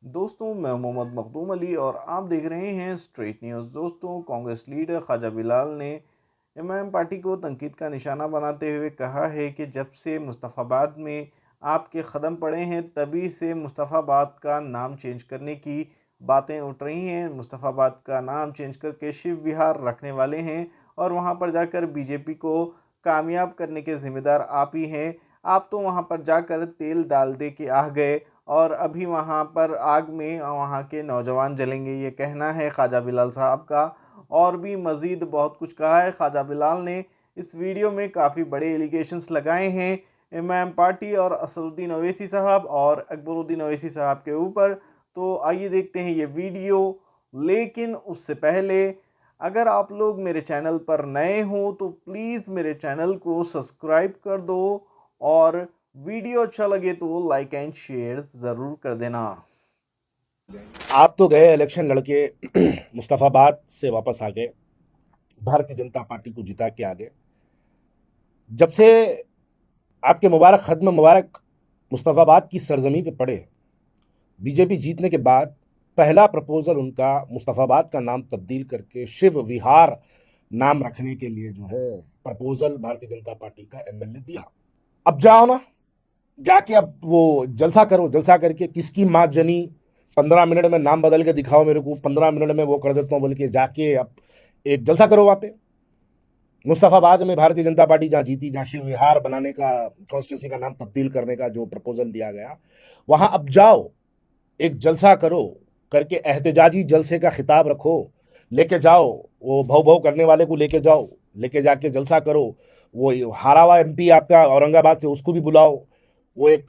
दोस्तों, मैं मोहम्मद मखदूम अली और आप देख रहे हैं स्ट्रेट न्यूज़। दोस्तों, कांग्रेस लीडर ख्वाजा बिलाल ने एमआईएम पार्टी को तनकीद का निशाना बनाते हुए कहा है कि जब से मुस्तफ़ाबाद में आपके कदम पड़े हैं तभी से मुस्तफ़ाबाद का नाम चेंज करने की बातें उठ रही हैं। मुस्तफ़ाबाद का नाम चेंज करके शिव विहार रखने वाले हैं और वहां पर जाकर बीजेपी को कामयाब करने के ज़िम्मेदार आप ही हैं। आप तो वहां पर जाकर तेल डाल दे के आ गए और अभी वहाँ पर आग में वहाँ के नौजवान जलेंगे, ये कहना है ख्वाजा बिलाल साहब का। और भी मज़ीद बहुत कुछ कहा है ख्वाजा बिलाल ने। इस वीडियो में काफ़ी बड़े एलिगेशंस लगाए हैं इमाम पार्टी और असदुद्दीन ओवैसी साहब और अकबरुद्दीन ओवैसी साहब के ऊपर। तो आइए देखते हैं ये वीडियो। लेकिन उससे पहले, अगर आप लोग मेरे चैनल पर नए हो तो प्लीज़ मेरे चैनल को सब्सक्राइब कर दो और वीडियो अच्छा लगे तो लाइक एंड शेयर ज़रूर कर देना। आप तो गए इलेक्शन लड़के मुस्तफ़ाबाद से वापस आ गए, भारतीय जनता पार्टी को जिता के आ गए। जब से आपके मुबारक खत्म मुबारक मुस्तफ़ाबाद की सरजमी पे पड़े, बीजेपी जीतने के बाद पहला प्रपोजल उनका मुस्तफ़ाबाद का नाम तब्दील करके शिव विहार नाम रखने के लिए जो है प्रपोजल भारतीय जनता पार्टी का एमएलए दिया। अब जाओ ना, जाके अब वो जलसा करो, जलसा करके किसकी माँ जनी 15 मिनट में नाम बदल के दिखाओ मेरे को, 15 मिनट में वो कर देता हूँ बोल के जाके अब एक जलसा करो वहाँ पे मुस्तफ़ाबाद में। भारतीय जनता पार्टी जहाँ जीती, जहाँ शिव विहार बनाने का, कॉन्स्टिट्यूंसी का नाम तब्दील करने का जो प्रपोजल दिया गया, वहाँ अब जाओ, एक जलसा करो, करके एहतजाजी जलसे का खिताब रखो, लेके जाओ वो भव भव करने वाले को, लेके जाओ, लेके जाके जलसा करो। वो हारा हुआ एमपी आपका औरंगाबाद से, उसको भी बुलाओ। वो एक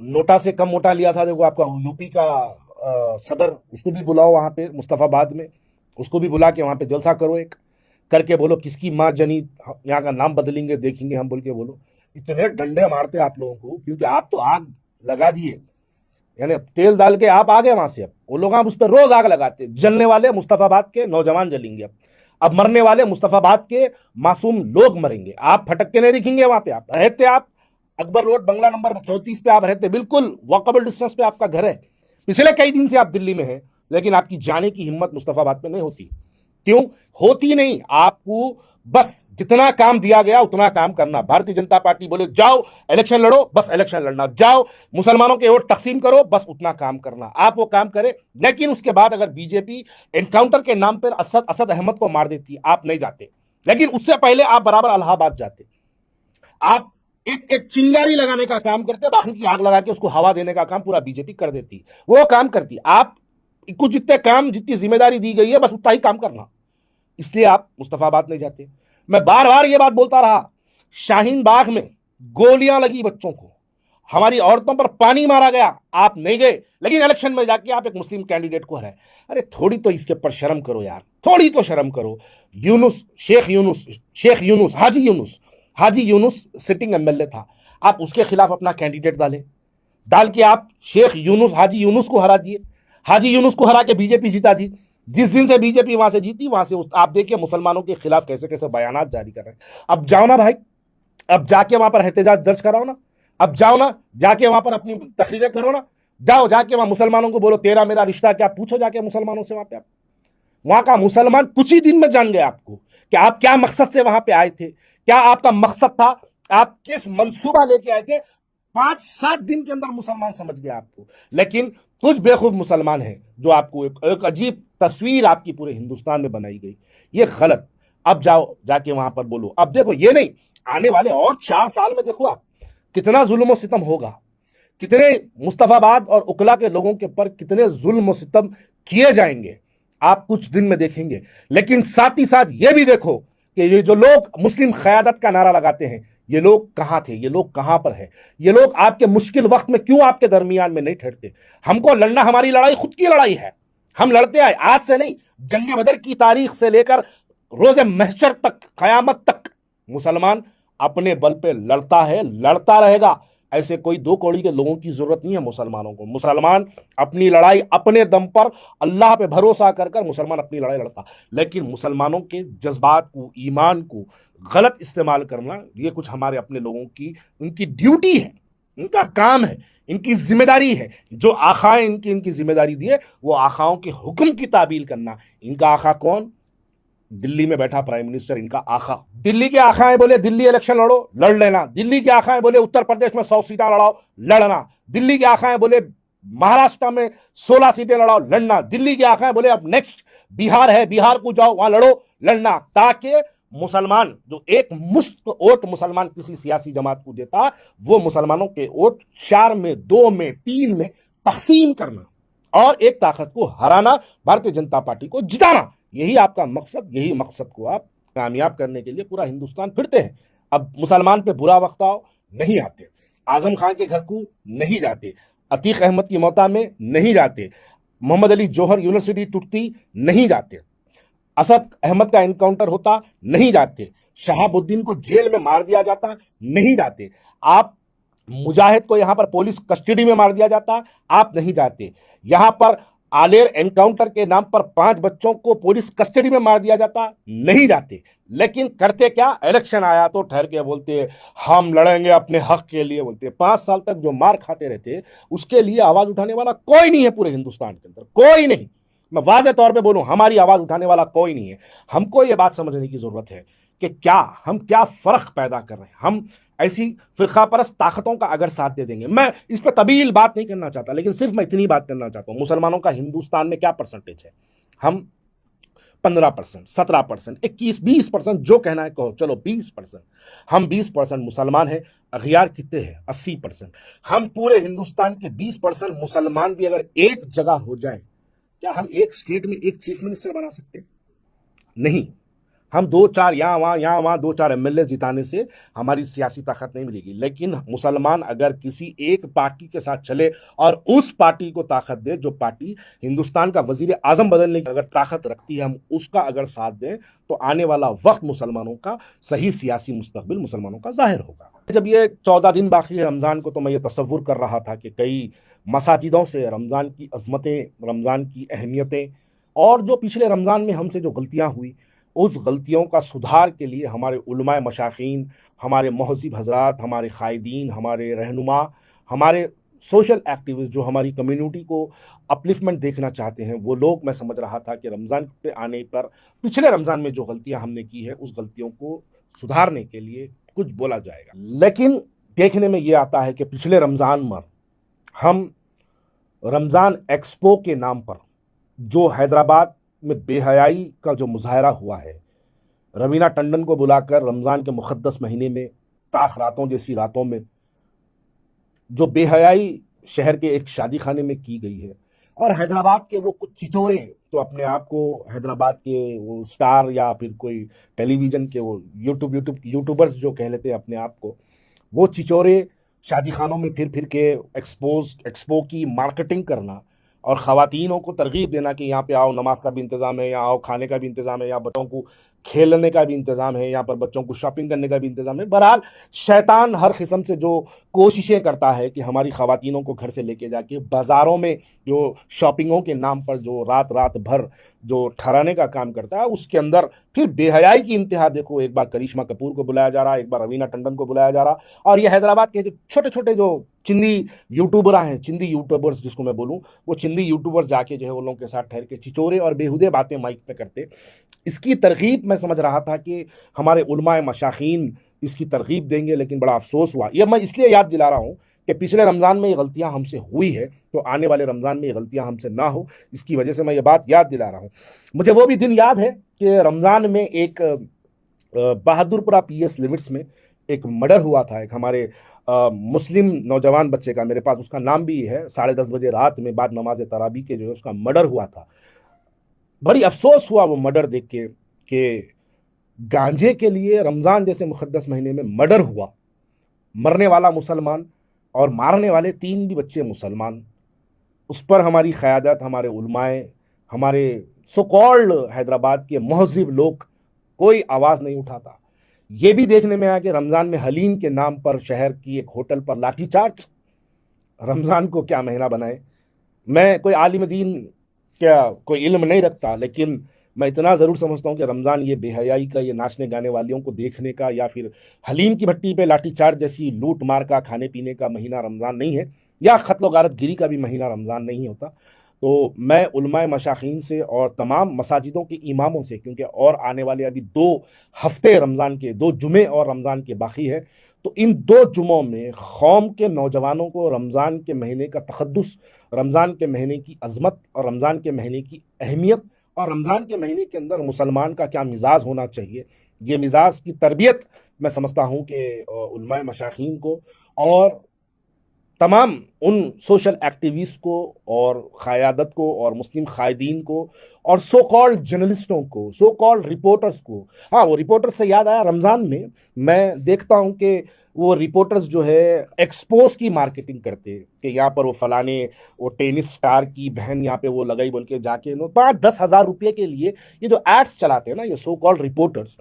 नोटा से कम वोटा लिया था देखो आपका यूपी का सदर, उसको भी बुलाओ वहां पे मुस्तफाबाद में, उसको भी बुला के वहां पे जलसा करो, एक करके बोलो किसकी माँ जनी यहाँ का नाम बदलेंगे देखेंगे हम बोल के बोलो। इतने डंडे मारते आप लोगों को, क्योंकि आप तो आग लगा दिए, यानी तेल डाल के आप आ गए वहां से। अब वो लोग आप उस पर रोज आग लगाते, जलने वाले मुस्तफाबाद के नौजवान जलेंगे, अब मरने वाले मुस्तफाबाद के मासूम लोग मरेंगे। आप फटक के नहीं दिखेंगे वहां पे। आप रहते, आप अकबर रोड बंगला नंबर 34 पे आप रहते, बिल्कुल वॉकेबल डिस्टेंस पे आपका घर है। पिछले कई दिन से आप दिल्ली में हैं, लेकिन आपकी जाने की हिम्मत मुस्तफाबाद में नहीं होती। क्यों होती नहीं? आपको बस जितना काम दिया गया उतना काम करना। भारतीय जनता पार्टी बोले जाओ इलेक्शन लड़ो, बस इलेक्शन लड़ना, जाओ मुसलमानों के वोट तकसीम करो, बस उतना काम करना। आप वो काम करें, लेकिन उसके बाद अगर बीजेपी एनकाउंटर के नाम पर असद असद अहमद को मार देती, आप नहीं जाते। लेकिन उससे पहले आप बराबर इलाहाबाद जाते। आप एक एक चिंगारी लगाने का काम करते, बाकी की आग लगा के उसको हवा देने का काम पूरा बीजेपी कर देती, वो काम करती। आप कुछ जितने काम, जितनी जिम्मेदारी दी गई है, बस उतना ही काम करना, इसलिए आप मुस्तफाबाद नहीं जाते। मैं बार बार ये बात बोलता रहा, शाहीन बाग में गोलियां लगी बच्चों को, हमारी औरतों पर पानी मारा गया, आप नहीं गए, लेकिन इलेक्शन में जाके आप एक मुस्लिम कैंडिडेट को हराए। अरे थोड़ी तो इसके ऊपर शर्म करो यार, थोड़ी तो शर्म करो। यूनुस, शेख यूनुस, हाजी यूनुस सिटिंग एमएलए था, आप उसके खिलाफ अपना कैंडिडेट डाले, डाल के आप शेख यूनुस, हाजी यूनुस को हरा दिए। हाजी यूनुस को हरा के बीजेपी जिता दी। जिस दिन से बीजेपी वहां से जीती, वहां से आप देखिए मुसलमानों के खिलाफ कैसे कैसे बयानात जारी कर रहे हैं। अब जाओ ना भाई, अब जाके वहां पर एहतजाज दर्ज कराओ ना, अब जाओ ना, जाके वहां पर अपनी तकरीरें करो ना, जाओ जाके वहां मुसलमानों को बोलो तेरा मेरा रिश्ता क्या, पूछो जाके मुसलमानों से। वहां पे आप, वहां का मुसलमान कुछ ही दिन में जान गया आपको कि आप क्या मकसद से वहां पे आए थे, क्या आपका मकसद था, आप किस मंसूबा लेके आए थे। 5-7 दिन के अंदर मुसलमान समझ गया आपको। लेकिन कुछ बेवकूफ मुसलमान हैं जो आपको एक अजीब तस्वीर आपकी पूरे हिंदुस्तान में बनाई गई, ये गलत। अब जाओ जाके वहां पर बोलो। अब देखो, ये नहीं, आने वाले और 4 साल में देखो आप कितना जुल्म सितम होगा, कितने मुस्तफाबाद और उकला के लोगों के ऊपर कितने जुल्म सितम किए जाएंगे, आप कुछ दिन में देखेंगे। लेकिन साथ ही साथ ये भी देखो कि ये जो लोग मुस्लिम क़यादत का नारा लगाते हैं, ये लोग कहां थे, ये लोग कहां पर है, ये लोग आपके मुश्किल वक्त में क्यों आपके दरमियान में नहीं ठहरते। हमको लड़ना, हमारी लड़ाई खुद की लड़ाई है, हम लड़ते आए, आज से नहीं, जंग बदर की तारीख से लेकर रोज महशर तक, कयामत तक मुसलमान अपने बल पे लड़ता है, लड़ता रहेगा। ऐसे कोई दो कौड़ी के लोगों की जरूरत नहीं है मुसलमानों को। मुसलमान अपनी लड़ाई अपने दम पर, अल्लाह पे भरोसा कर कर मुसलमान अपनी लड़ाई लड़ता। लेकिन मुसलमानों के जज्बात को, ईमान को गलत इस्तेमाल करना, ये कुछ हमारे अपने लोगों की, उनकी ड्यूटी है, इनका काम है, इनकी जिम्मेदारी है। जो आखाएं इनकी जिम्मेदारी दिए, वो आखाओं के हुक्म की ताबील करना। इनका आखा कौन? दिल्ली में बैठा प्राइम मिनिस्टर, इनका आखा। दिल्ली के आखाएं बोले दिल्ली इलेक्शन लड़ो, लड़ लेना। दिल्ली के आखाएं बोले उत्तर प्रदेश में 100 सीटें लड़ाओ, लड़ना। दिल्ली के आखाएं बोले महाराष्ट्र में 16 सीटें लड़ाओ, लड़ना। दिल्ली के आखाएं बोले अब नेक्स्ट बिहार है, बिहार को जाओ, वहां लड़ो, लड़ना। ताकि मुसलमान, जो एक मुश्त वोट मुसलमान किसी सियासी जमात को देता, वो मुसलमानों के वोट 4 में, 2 में, 3 में तकसीम करना और एक ताकत को हराना, भारतीय जनता पार्टी को जिताना। यही आपका मकसद। यही मकसद को आप कामयाब करने के लिए पूरा हिंदुस्तान फिरते हैं। अब मुसलमान पे बुरा वक्त आओ, नहीं आते। आजम खान के घर को नहीं जाते, अतीक अहमद की मौता में नहीं जाते, मोहम्मद अली जौहर यूनिवर्सिटी टूटती नहीं जाते, असद अहमद का एनकाउंटर होता नहीं जाते, शहाबुद्दीन को जेल में मार दिया जाता नहीं जाते, आप मुजाहिद को यहां पर पुलिस कस्टडी में मार दिया जाता, आप नहीं जाते। यहां पर आलेर एनकाउंटर के नाम पर 5 बच्चों को पुलिस कस्टडी में मार दिया जाता, नहीं जाते। लेकिन करते क्या? इलेक्शन आया तो ठहर के बोलते हम लड़ेंगे अपने हक के लिए। बोलते 5 साल तक जो मार खाते रहते, उसके लिए आवाज उठाने वाला कोई नहीं है पूरे हिंदुस्तान के अंदर, कोई नहीं। मैं वाज़ेह तौर पे बोलूं, हमारी आवाज उठाने वाला कोई नहीं है। हमको यह बात समझने की जरूरत है कि हम क्या फर्क पैदा कर रहे हैं। हम ऐसी फिरका परस्त ताकतों का अगर साथ दे देंगे, मैं इस पर तवील बात नहीं करना चाहता, लेकिन सिर्फ मैं इतनी बात करना चाहता हूं, मुसलमानों का हिंदुस्तान में क्या परसेंटेज है? हम 15%, 17%, 21, 20%, जो कहना है कहो, चलो 20%। हम 20% मुसलमान हैं। अखियार कितने हैं? 80%। हम पूरे हिंदुस्तान के 20% मुसलमान भी अगर एक जगह हो जाए, क्या हम एक स्टेट में एक चीफ मिनिस्टर बना सकते? नहीं। हम 2-4 यहाँ वहाँ 2-4 एमएलए जिताने से हमारी सियासी ताकत नहीं मिलेगी। लेकिन मुसलमान अगर किसी एक पार्टी के साथ चले और उस पार्टी को ताकत दे, जो पार्टी हिंदुस्तान का वजीर आजम बदलने की अगर ताकत रखती है, हम उसका अगर साथ दें, तो आने वाला वक्त मुसलमानों का, सही सियासी मुस्तकबिल मुसलमानों का जाहिर होगा। जब ये 14 दिन बाकी है रमज़ान को, तो मैं ये तसव्वुर कर रहा था कि कई मसाजिदों से रमज़ान की अज़मतें, रमज़ान की अहमियतें और जो पिछले रमज़ान में हमसे जो गलतियाँ हुई, उस गलतियों का सुधार के लिए हमारे उलमाए मशाखीन, हमारे महज़िब हज़रात, हमारे क़ायदीन, हमारे रहनुमा, हमारे सोशल एक्टिविस्ट जो हमारी कम्युनिटी को अपलिफ्टमेंट देखना चाहते हैं, वो लोग, मैं समझ रहा था कि रमज़ान पे आने पर पिछले रमज़ान में जो गलतियां हमने की है, उस गलतियों को सुधारने के लिए कुछ बोला जाएगा। लेकिन देखने में ये आता है कि पिछले रमज़ान में हम रमज़ान एक्सपो के नाम पर जो हैदराबाद में बेहयाई का जो मुजाहरा हुआ है, रवीना टंडन को बुलाकर रमज़ान के मुक़द्दस महीने में ताख़ रातों जैसी रातों में जो बेहयाई शहर के एक शादी खाने में की गई है, और हैदराबाद के वो कुछ चिचोरे तो अपने आप को हैदराबाद के वो स्टार या फिर कोई टेलीविज़न के वो यूट्यूबर्स जो कह लेते हैं अपने आप को, वो चिचोरे शादी खानों में फिर के एक्सपो की मार्केटिंग करना और ख़वातीनों को तरगीब देना कि यहाँ पे आओ, नमाज का भी इंतज़ाम है, यहाँ आओ, खाने का भी इंतज़ाम है, यहाँ बच्चों को खेलने का भी इंतज़ाम है, यहाँ पर बच्चों को शॉपिंग करने का भी इंतज़ाम है। बहरहाल शैतान हर किस्म से जो कोशिशें करता है कि हमारी ख़वातीनों को घर से लेके जाके बाज़ारों में जो शॉपिंगों के नाम पर जो रात भर जो ठहराने का काम करता है, उसके अंदर फिर बेहयाई की इंतहा देखो। एक बार करिश्मा कपूर को बुलाया जा रहा, एक बार रवीना टंडन को बुलाया जा रहा, और ये हैदराबाद के जो छोटे छोटे जो चिंदी यूट्यूबर हैं, चिंदी यूट्यूबर्स जिसको मैं बोलूँ, वो चिंदी यूट्यूबर्स जाके जो है वो लोगों के साथ ठहर के चिचोरे और बेहुदे बातें माइक पे करते। इसकी तरगीब मैं समझ रहा था कि हमारे उलमाए मशाखीन इसकी तरगीब देंगे, लेकिन बड़ा अफसोस हुआ। यह मैं इसलिए याद दिला रहा हूँ कि पिछले रमज़ान में ये गलतियाँ हमसे हुई है, तो आने वाले रमज़ान में ये गलतियाँ हमसे ना हो, इसकी वजह से मैं ये बात याद दिला रहा हूँ। मुझे वो भी दिन याद है कि रमज़ान में एक बहादुरपुरा PS लिमिट्स में एक मर्डर हुआ था, एक हमारे मुस्लिम नौजवान बच्चे का, मेरे पास उसका नाम भी है, 10:30 बजे रात में बाद नमाज तरावी के जो है उसका मर्डर हुआ था। बड़ी अफसोस हुआ वो मर्डर देख के कि गांजे के लिए रमज़ान जैसे मुक़द्दस महीने में मर्डर हुआ, मरने वाला मुसलमान और मारने वाले 3 भी बच्चे मुसलमान। उस पर हमारी क़यादत, हमारे उलमाए, हमारे सो कॉल्ड हैदराबाद के महज़िब लोग कोई आवाज़ नहीं उठाता। ये भी देखने में आया कि रमज़ान में हलीम के नाम पर शहर की एक होटल पर लाठीचार्ज। रमज़ान को क्या महीना बनाए? मैं कोई आलिम दीन क्या कोई इल्म नहीं रखता, लेकिन मैं इतना ज़रूर समझता हूँ कि रमज़ान ये बेहयाई का, ये नाचने गाने वालियों को देखने का, या फिर हलीम की भट्टी पे लाठीचार्ज जैसी लूट मार का, खाने पीने का महीना रमज़ान नहीं है, या क़त्ल व गारत गिरी का भी महीना रमज़ान नहीं होता। तो मैं उलमाए मशाखीन से और तमाम मसाजिदों के इमामों से, क्योंकि और आने वाले अभी 2 हफ्ते रमज़ान के, 2 जुमे और रमज़ान के बाकी है, तो इन 2 जुमों में कौम के नौजवानों को रमज़ान के महीने का तक़द्दुस, रमज़ान के महीने की अज़मत और रमज़ान के महीने की अहमियत, और रमज़ान के महीने के अंदर मुसलमान का क्या मिजाज होना चाहिए, ये मिजाज की तरबियत मैं समझता हूँ कि उलमाए मशाखीन को और तमाम उन सोशल एक्टिविस्ट को और क़यादत को और मुस्लिम कायदीन को और सो कॉल्ड जर्नलिस्टों को, सो कॉल्ड रिपोर्टर्स को। हाँ, वो रिपोर्टर्स से याद आया, रमज़ान में मैं देखता हूँ कि वो रिपोर्टर्स जो है एक्सपोज की मार्केटिंग करते हैं कि यहाँ पर वो फलाने, वो टेनिस स्टार की बहन यहाँ पे वो लगाई बोल के जाके 5-10 हज़ार रुपये के लिए ये जो एड्स चलाते हैं ना, ये सो कॉल्ड रिपोर्टर्स,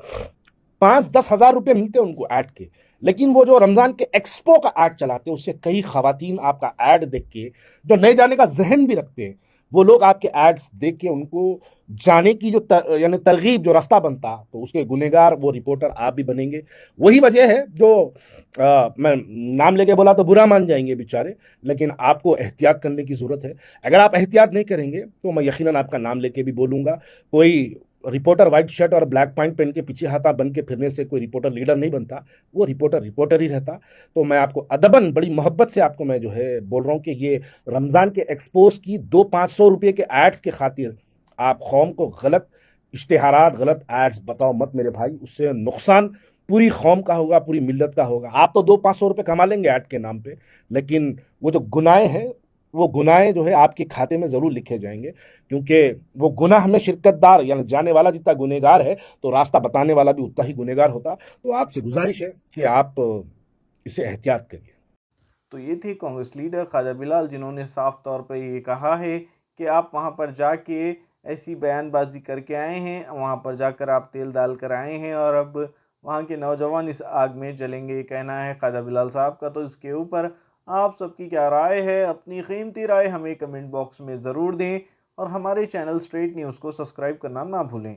5-10 हज़ार रुपये मिलते हैं उनको ऐड के। लेकिन वो जो रमज़ान के एक्सपो का ऐड चलाते हैं, उससे कई खवातीन आपका ऐड देख के, जो नए जाने का जहन भी रखते हैं, वो लोग आपके एड्स देख के उनको जाने की जो यानी तरगीब, जो रास्ता बनता, तो उसके गुनहगार वो रिपोर्टर आप भी बनेंगे। वही वजह है जो मैं नाम लेके बोला तो बुरा मान जाएंगे बेचारे, लेकिन आपको एहतियात करने की ज़रूरत है। अगर आप एहतियात नहीं करेंगे तो मैं यकीनन आपका नाम लेके भी बोलूँगा। कोई रिपोर्टर वाइट शर्ट और ब्लैक पैंट पहन के पीछे हाथा बन के फिरने से कोई रिपोर्टर लीडर नहीं बनता, वो रिपोर्टर रिपोर्टर ही रहता। तो मैं आपको अदबन, बड़ी मोहब्बत से आपको मैं जो है बोल रहा हूँ कि ये रमज़ान के एक्सपोज की 200-500 रुपये के एड्स के खातिर आप कौम को गलत इश्तेहारात, गलत एड्स बताओ मत मेरे भाई। उससे नुकसान पूरी कौम का होगा, पूरी मिल्लत का होगा। आप तो 200-500 रुपये कमा लेंगे ऐड के नाम पे, लेकिन वो जो गुनाहें हैं, वो गुनाहें जो है आपके खाते में ज़रूर लिखे जाएंगे, क्योंकि वो गुनाह में शिरकतदार यानी जाने वाला जितना गुनहगार है, तो रास्ता बताने वाला भी उतना ही गुनहगार होता। तो आपसे गुजारिश है कि आप इसे एहतियात करिए। तो ये थे कांग्रेस लीडर ख्वाजा बिलाल, जिन्होंने साफ तौर पर ये कहा है कि आप वहाँ पर जाके ऐसी बयानबाजी करके आए हैं, वहाँ पर जाकर आप तेल डाल कर आए हैं और अब वहाँ के नौजवान इस आग में जलेंगे, ये कहना है ख्वाजा बिलाल साहब का। तो इसके ऊपर आप सबकी क्या राय है? अपनी कीमती राय हमें कमेंट बॉक्स में ज़रूर दें और हमारे चैनल स्ट्रेट न्यूज़ को सब्सक्राइब करना ना भूलें।